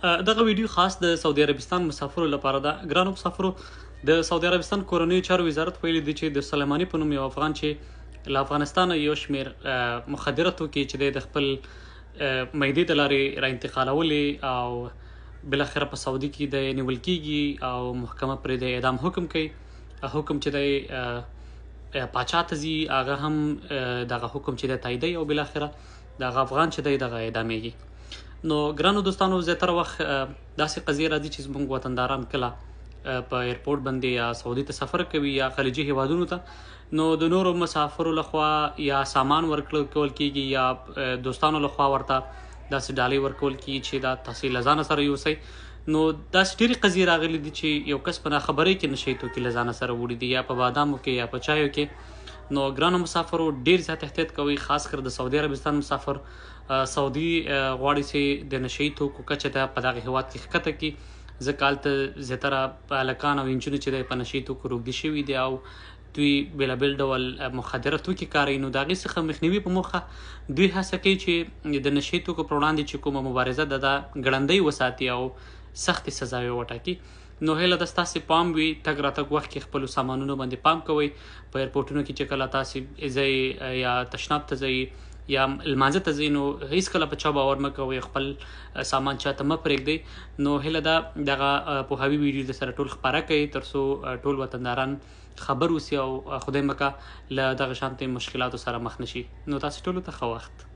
دغه ویډیو خاص د سعودي عربستان مسافرو لپاره ده. ګرانو مسافرو، د سعودي عربستان کورنیو چارو وزارت ویلي دی چې د سلیماني په نوم یو افغان چې له افغانستانه یو شمېر مخدره توکي چې دی د خپل معدې د لارې را انتقالولې او بالاخره په سعودي کې د نیول کېږي او محکمه پرې د اعدام حکم کوي. حکم چې دی پاچا ته ځي، هغه هم دغه حکم چې دی تاییدوي او بالاخره دغه افغان چې دی دغه اعدامېږي. نو ګرانو دوستانو، زیاتره وخت داسې قضیې راځي چې زموږ وطنداران کله په ایرپورټ باندې یا سعودي ته سفر کوي یا خلیجي هیوادونو ته، نو د نورو مسافرو لخوا یا سامان ورکول کېږي یا دوستانو لخوا ورته داسې ډالۍ ورکول کېږي چې دا تاسې له ځانه سره یوسئ. نو داسې ډېرې قضیې راغلي دي چې یو کس په ناخبرۍ کې نشي توکي له ځانه سره وړي دي، یا په بادامو کې یا په چایو کې. نو ګرانو مسافرو، ډېر زیات احتیاط کوئ، خاص کر د سعودي عربستان مسافر. سعودي غواړي چې د نشهیي توکو کچه ته په دغه هېواد کې ښکته کړي، ځکه هلته زیاتره هلکان او نجونې چې دی په نشهیي توکو روږدي شوي دي او دوی بېلابېل ډول مخدره توکي کاروي. نو د هغې څخه مخنیوي په موخه دوی هڅه کوي چې د نشهیي توکو پر وړاندې چې کومه مبارزه ده دا ګړندۍ وساتي او سختې سزاوې وټاکي. نو هیله ده ستاسې پام وي، تګ راتګ وخت کې خپلو سامانونو باندې پام کوئ. په ایرپورټونو کې چې کله تاسې ځئ یا تشناب ته ځئ یا لمانځه ته ځئ، نو هېڅکله په چا باور مه کوئ، خپل سامان چاته مه پرېږدئ. نو هیله ده دغه پوهاوي ویډیو در سره ټول خپاره کړئ تر څو ټول وطنداران خبر اوسي او خدای مکه له دغه شانتې مشکلاتو سره مخ نشي. نو تاسې ټولو ته ښه وخت.